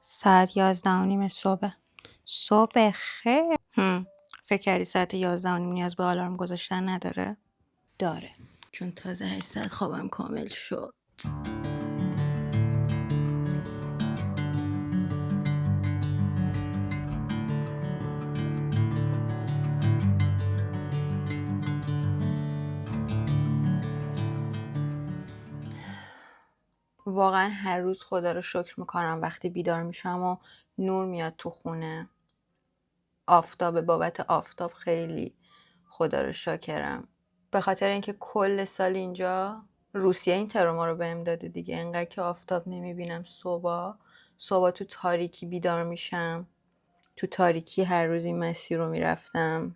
ساعت 11:30 صبح. صبح خیر. فکر کردی ساعت 11:30 نیاز به آلارم گذاشتن نداره؟ داره، چون تازه 8 ساعت خوابم کامل شد. واقعا هر روز خدا رو شکر میکنم وقتی بیدار میشم و نور میاد تو خونه. آفتاب، بابت آفتاب خیلی خدا رو شاکرم، به خاطر اینکه کل سال اینجا روسیه این تروما رو بهم داده دیگه. انقدر که آفتاب نمیبینم، صبح تو تاریکی بیدار میشم، تو تاریکی هر روز این مسیر رو میرفتم.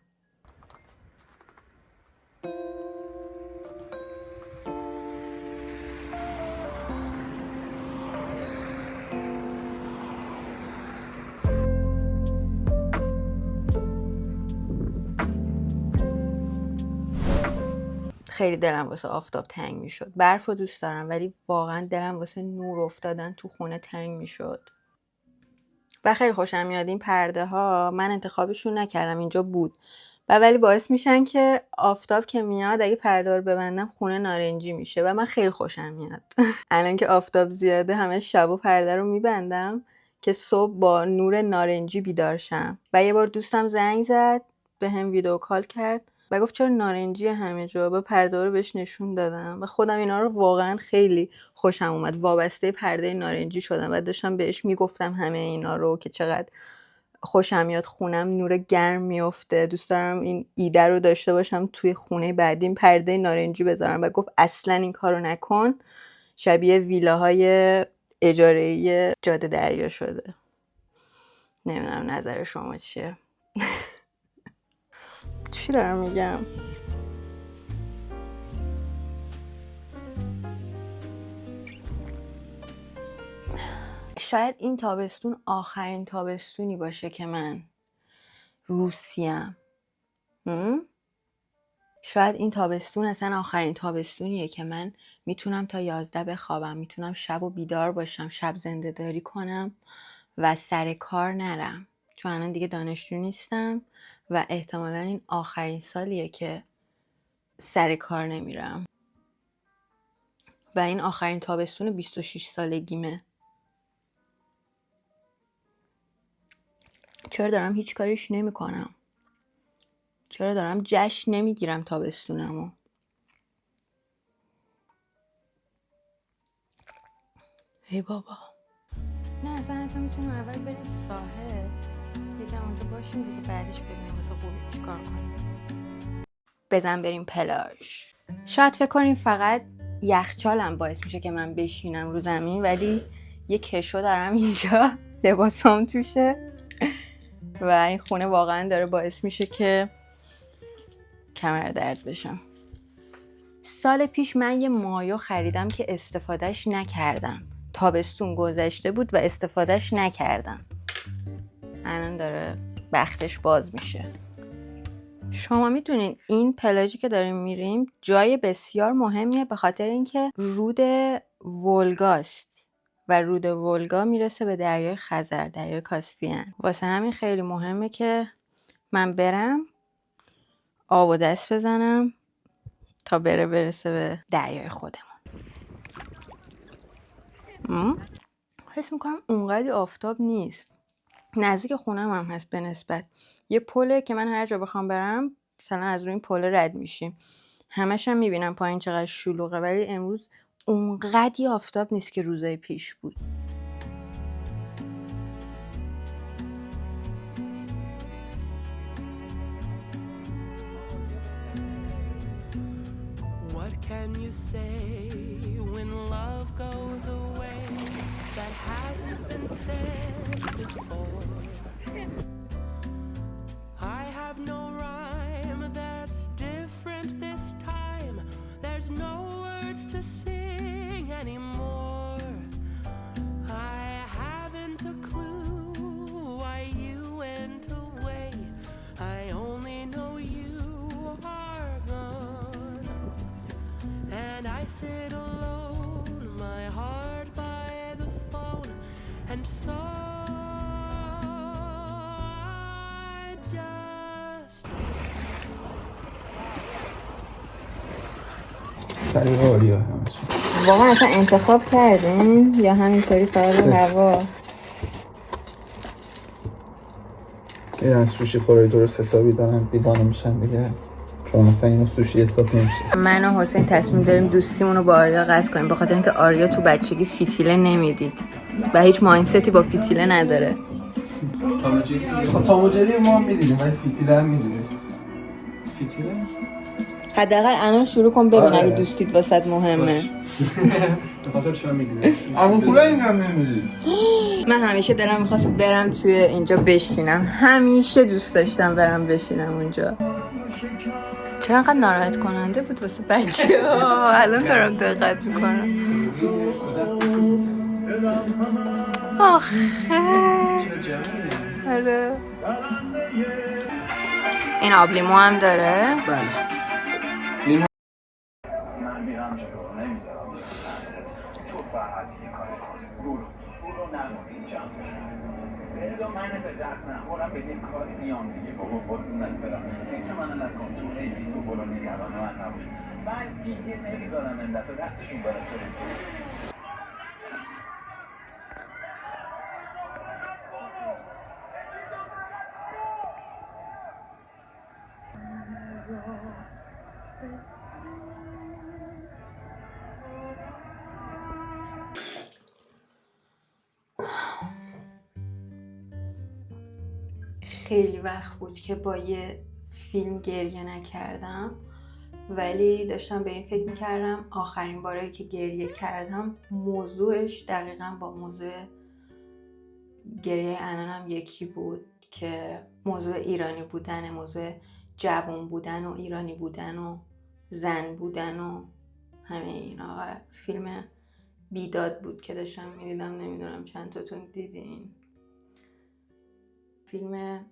خیلی دلم واسه آفتاب تنگ میشد. برف رو دوست دارم ولی واقعا دلم واسه نور افتادن تو خونه تنگ میشد. و خیلی خوشم میاد این پرده ها. من انتخابشون نکردم، اینجا بود و ولی باعث میشن که آفتاب که میاد اگه پرده رو ببندم خونه نارنجی میشه و من خیلی خوشم میاد. الان که آفتاب زیاده همه شب و پرده رو میبندم که صبح با نور نارنجی بیدار شم. و یه بار دوستم زنگ زد، به هم ویدیو کال کرد و گفت چرا نارنجی همه جا، با پرده رو بهش نشون دادم و خودم اینا رو واقعا خیلی خوشم اومد. وابسته پرده نارنجی شدم و داشتم بهش میگفتم همه اینا رو که چقدر خوشم میاد خونم نور گرم میفته. دوست دارم این ایده رو داشته باشم توی خونه بعدیم پرده نارنجی بذارم و گفت اصلا این کارو نکن، شبیه ویلاهای اجاره‌ای جاده دریا شده. نمیدونم نظر شما چیه؟ چی دارم میگم؟ شاید این تابستون آخرین تابستونی باشه که من روسیم. شاید این تابستون اصلا آخرین تابستونیه که من میتونم تا 11 بخوابم، میتونم شب و بیدار باشم، شب زنده داری کنم و سر کار نرم، چون الان دیگه دانشجو نیستم و احتمالاً این آخرین سالیه که سر کار نمیرم و این آخرین تابستون 26 سالگیمه. چرا دارم هیچ کاریش نمی کنم؟ چرا دارم جشن نمیگیرم تابستونمو؟ ای بابا. نه اصلا تو میتونیم اول بریم ساحل، یکم اونجا باشیم دیگه، بعدش ببینیم واسه غروب چیکار کنیم. بزن بریم پلاژ. شاید فکر کنیم فقط یخچالم باعث میشه که من بشینم رو زمین، ولی یه کشو دارم اینجا، لباسام توشه و این خونه واقعا داره باعث میشه که کمر درد بشم. سال پیش من یه مایو خریدم که استفادهش نکردم. تابستون گذشته بود و استفادهش نکردم. الان داره بختش باز میشه. شما میدونین این پلاژی که داریم میریم جای بسیار مهمیه، به خاطر اینکه رود ولگاست و رود ولگا میرسه به دریای خزر، دریای کاسپین. واسه همین خیلی مهمه که من برم آب و دست بزنم تا برسه به دریای خودمون. حس میکنم اونقدی آفتاب نیست. نزدیک خونم هم هست به نسبت. یه پله که من هر جا بخوام برم مثلا از روی این پله رد میشیم. همش هم میبینم پایین چقدر شلوغه، ولی امروز اونقدی آفتاب نیست که روزای پیش بود. What can you say when love goes away that hasn't been said before? I have no rhyme that's different this time. There's no words to sing anymore. I haven't a clue why you went away. I only know you are gone. And I sit alone, my heart by the phone, and so سریع آریا همشون. واقعا اصلا انتخاب کردین یا همینطوری فقط هوا؟ یه از سوشی خورای درست حسابی دارن دیوانه میشن دیگه، چون مثلا اینو سوشی حساب نمیشه. من و حسین تصمیم داریم دوستیمون رو با آریا قطع کنیم، بخاطر اینکه آریا تو بچگی فیتیله نمیدید و هیچ مایندستی با فیتیله نداره. تاموجری ما هم میدیدیم ولی فیتیله هم میدیدیم. فیتیله؟ حداقل الان شروع کن ببین اگه دوستیت واسط مهمه. به خاطر چرا میگیری؟ اما پولا این هم نمیدید. من همیشه دلم میخواست برم توی اینجا بشینم، همیشه دوست داشتم برم بشینم اونجا. چرا انقدر ناراحت کننده بود واسه بچه ها؟ الان دارم دقت میکنم. آخه آره این آب لیمو هم داره؟ بله. من میرم جلو نمیذارم تو فقط یه کاری کنی برو نمون اینجا بذار من به درد نخورم به یه کاری بیام دیگه بابا قربونت برم فکر من نکن تو حیفی تو برو نگران من نباش من دیگه نمیذارم ملت دستشون برسه به تو. خیلی وقت بود که با یه فیلم گریه نکردم، ولی داشتم به این فکر میکردم آخرین باری که گریه کردم موضوعش دقیقا با موضوع گریه انانم یکی بود که موضوع ایرانی بودن، موضوع جوان بودن و ایرانی بودن و زن بودن و همه اینا. فیلم بیداد بود که داشتم میدیدم، نمیدونم چند تاتون دیدین. فیلم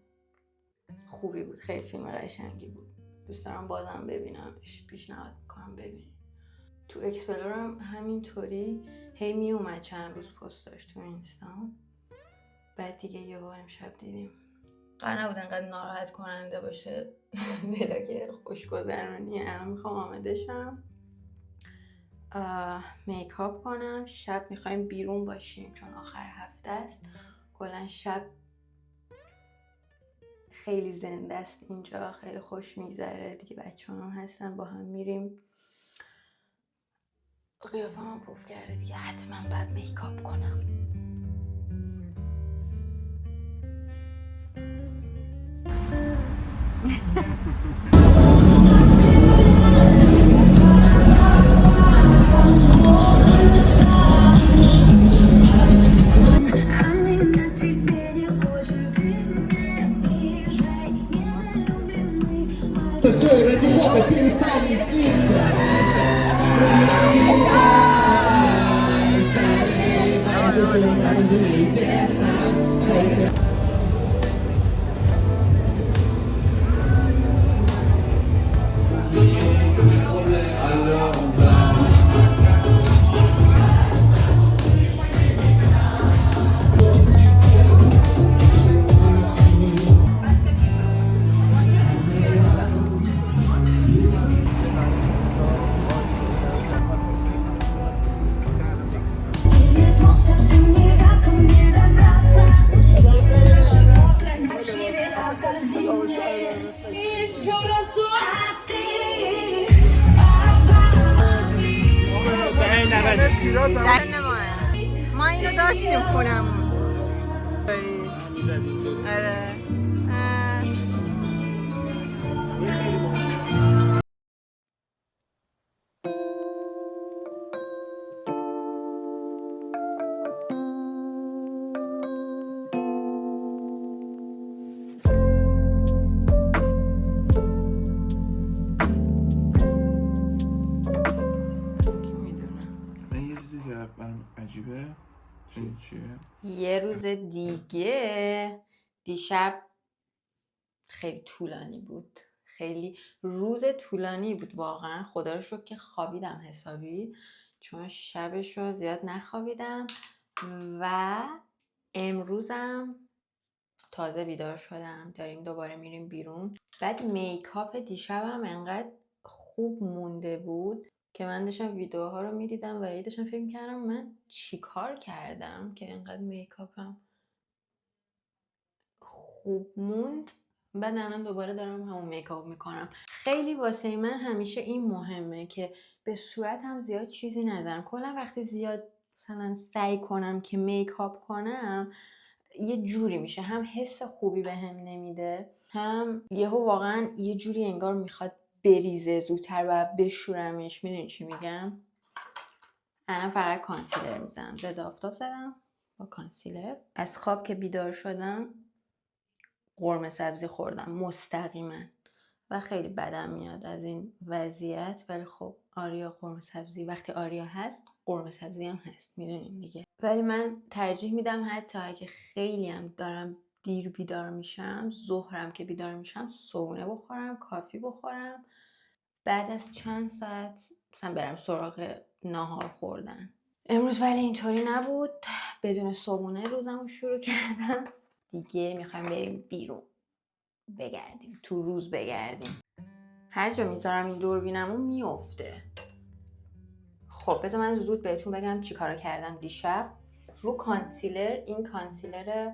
خوبی بود، خیلی فیلم قشنگی بود، دوست دارم بازم ببینمش، پیشنهاد میکنم ببین. تو اکسپلورم همینطوری هی می اومد چند روز پستاش تو اینستام، بعد دیگه یه با امشب دیدیم. قرار نبود انقدر ناراحت کننده باشه بلاک خوشگذرونی. الان میخوام آماده شم، میکاپ کنم. شب میخوایم بیرون باشیم چون آخر هفته است. کلا شب خیلی زنده است اینجا، خیلی خوش میگذره دیگه. بچه هم هستن، با هم میریم. قیافه هم پف کرده دیگه، حتما باید میکاپ کنم. ما اینو داشتیم خونمون. آره. عجیبه. چیه؟ یه روز دیگه. دیشب خیلی طولانی بود، خیلی روز طولانی بود واقعا. خدا رو شکر که خوابیدم حسابی، چون شبش رو زیاد نخوابیدم و امروزم تازه بیدار شدم. داریم دوباره میریم بیرون. بعد میکاپ دیشبم انقدر خوب مونده بود که من داشتم ویدیوها رو میدیدم و داشتم فکر میکردم من چی کار کردم که اینقدر میکاپم خوب موند. بعد الان دوباره دارم همون میکاپ میکنم. خیلی واسه من همیشه این مهمه که به صورتم زیاد چیزی نذارم. کلا وقتی زیاد مثلا سعی کنم که میکاپ کنم یه جوری میشه، هم حس خوبی بهم نمیده، هم یهو واقعا یه جوری انگار میخواد بریزه زودتر و بشورمش. میدونی چی میگم؟ الان فقط کانسیلر میزنم. ضد آفتاب زدم با کانسیلر. از خواب که بیدار شدم قرمه سبزی خوردم مستقیما و خیلی بدم میاد از این وضعیت، ولی خب آریا قرمه سبزی، وقتی آریا هست قرمه سبزی هم هست، میدونین دیگه. ولی من ترجیح میدم حتی اگه خیلی هم دارم دیر بیدار میشم، ظهرم که بیدار میشم صبحونه بخورم، کافی بخورم، بعد از چند ساعت مثلا برم سراغ ناهار خوردن. امروز ولی اینطوری نبود، بدون صبحونه روزمو شروع کردم. دیگه میخوایم بریم بیرون بگردیم، تو روز بگردیم. هر جا میذارم این دوربینمو میفته. خب بذار من زود بهتون بگم چی کارا کردم دیشب. رو کانسیلر، این کانسیلر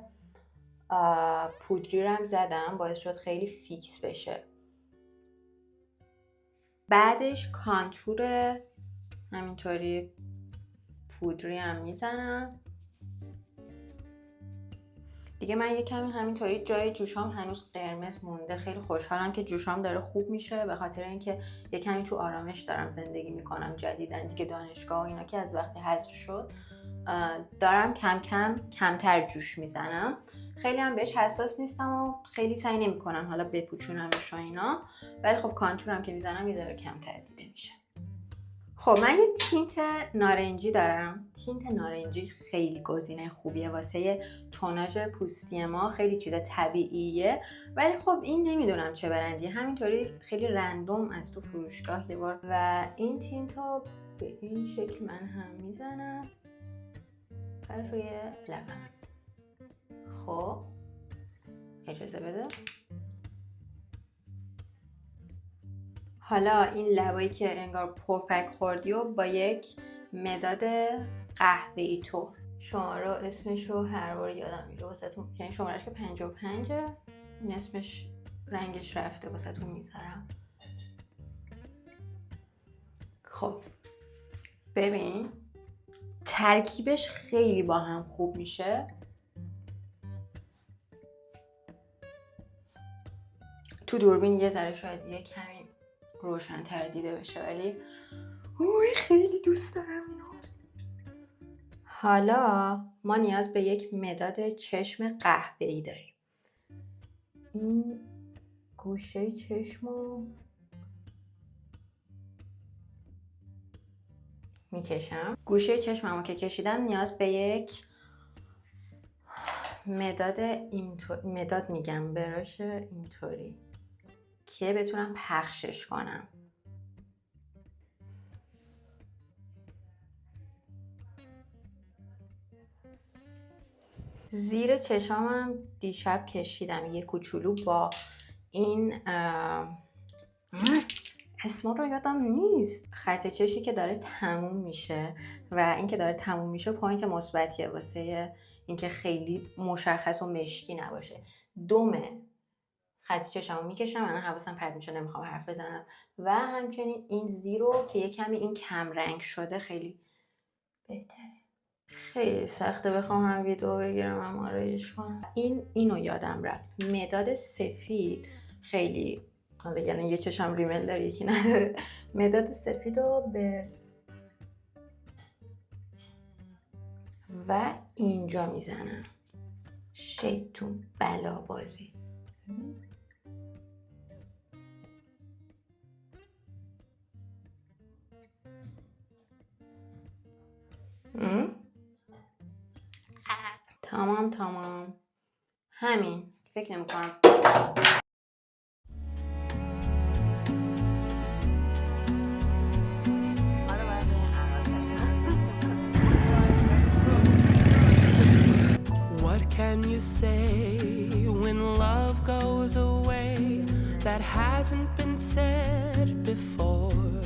پودری رو هم زدم، باعث شد خیلی فیکس بشه. بعدش کانتور همینطوری پودری هم میزنم دیگه. من یه کمی همینطوری جای جوشام هنوز قرمز مونده. خیلی خوشحالم که جوشام داره خوب میشه، به خاطر اینکه یه کمی تو آرامش دارم زندگی میکنم جدیدن دیگه. دانشگاه و اینا که از وقتی حذف شد دارم کمتر جوش میزنم. خیلی هم بهش حساس نیستم و خیلی سعی نمیکنم حالا بپوشونمش و اینا، ولی خب کانتورم که میزنم یه ذره کمتر دیده میشه. خب من یه تینت نارنجی دارم. تینت نارنجی خیلی گزینه خوبیه واسه توناژ پوستی ما، خیلی چیز طبیعیه، ولی خب این نمیدونم چه برندیه، همینطوری خیلی رندوم از تو فروشگاه یه بار. و این تینت رو به این شکل من هم میزنم بر روی لبم. خب اجازه بده. حالا این لبایی که انگار پفک خوردی و با یک مداد قهوه‌ای طور، شماره اسمش رو هر بار یادم میره واسهتون، یعنی شمارهش که 55، این اسمش رنگش رفته واسهتون میذارم. خب ببین ترکیبش خیلی با هم خوب میشه. تو دوربین یه ذره شاید یه کمی روشن‌تر دیده بشه، ولی خیلی دوست دارم اینو. حالا ما نیاز به یک مداد چشم قهوه‌ای داریم. این گوشه چشمو میکشم. گوشه چشممو که کشیدم نیاز به یک مداد میگم براش اینطوری که بتونم پخشش کنم. زیر چشامم دیشب کشیدم یه کوچولو با این اسما رو یادم نیست، خط چشی که داره تموم میشه و این که داره تموم میشه پوینت مثبتیه واسه اینکه خیلی مشخص و مشکی نباشه. دومه خط چشمو میکشم، الان حواسم پرت میشه نمیخوام حرف بزنم. و همچنین این زیرو که یه کمی این کم رنگ شده خیلی بهتره. خیلی سخته بخوام هم ویدیو بگیرم هم آرایش کنم. اینو یادم رفت، مداد سفید خیلی یعنی یه چشم ریمل داره یکی نداره. مداد سفید رو به و اینجا میزنم. شیطون بلا بازی. تمام همین. فکر نمی کنم What can you say when love goes away that hasn't been said before?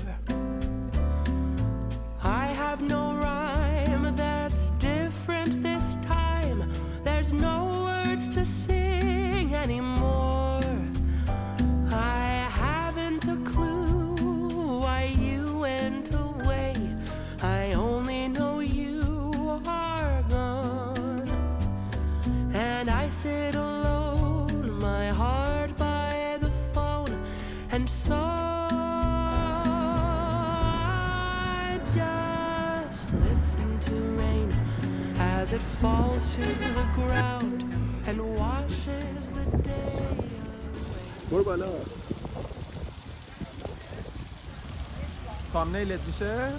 as it falls to the ground and washes the day away. برو بالا. تامنیلت میشه؟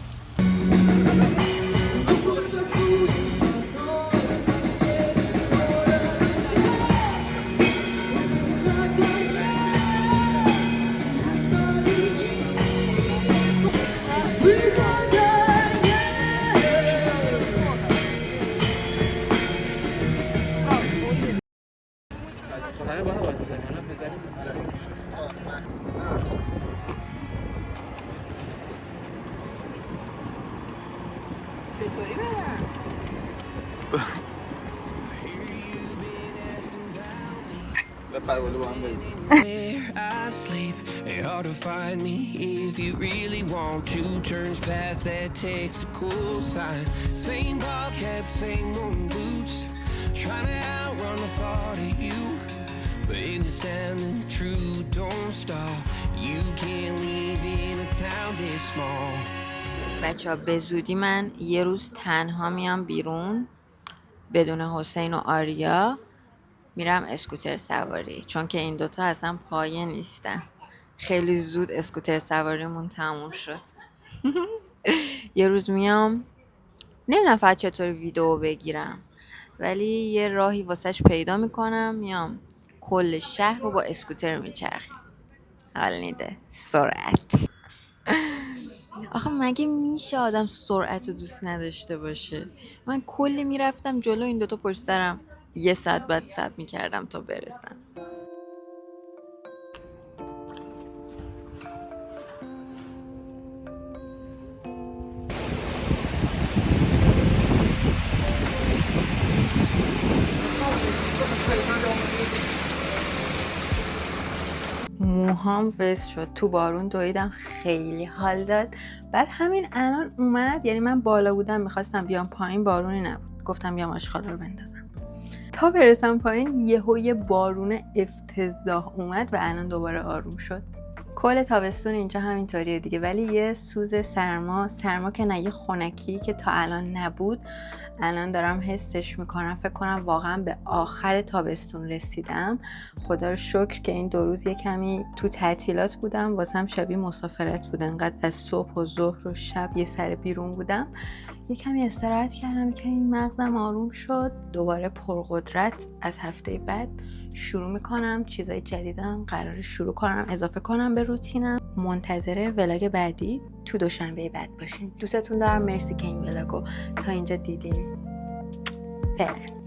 Where I sleep, it's hard to find me. If you really want to, turns past that takes a cool sign. Same ball cap, same old boots, trying to outrun the thought of you. But understanding the truth don't stop. You can't live in a town this small. بچه ها به زودی من یه روز تنها میام بیرون بدون حسین و آریا، میرم اسکوتر سواری، چون که این دوتا اصلا پایه نیستن. خیلی زود اسکوتر سواریمون تموم شد. یه روز میام، نمیدونم فقط چطور ویدیو بگیرم، ولی یه راهی واسش پیدا میکنم، میام کل شهر رو با اسکوتر میچرخیم. حال نیده سرعت. آخه مگه میشه آدم سرعت رو دوست نداشته باشه؟ من کلی میرفتم جلو، این دوتا پشت سرم 1 ساعت بعد صبر میکردم تا برسن. موهام وز شد، تو بارون دویدم، خیلی حال داد. بعد همین الان اومد، یعنی من بالا بودم میخواستم بیام پایین، بارونی نبود، گفتم بیام آشغالا رو بندازم. تا برسم پایین یه بارون افتضاح اومد و الان دوباره آروم شد. کل تابستون اینجا همینطوریه دیگه، ولی یه سوز سرما که نه، یه خنکی که تا الان نبود الان دارم حسش میکنم. فکر کنم واقعا به آخر تابستون رسیدم. خدا رو شکر که این 2 روز یه کمی تو تعطیلات بودم، واسم شبیه مسافرت بود، انقدر از صبح و ظهر و شب یه سر بیرون بودم. یه کمی استراحت کردم که این مغزم آروم شد. دوباره پرقدرت از هفته بعد شروع میکنم، چیزای جدیدم قراره شروع کنم، اضافه کنم به روتینم. منتظر ولاگ بعدی تو دوشنبه بعد باشین. دوستتون دارم، مرسی که این ولاگو تا اینجا دیدین. فعلا.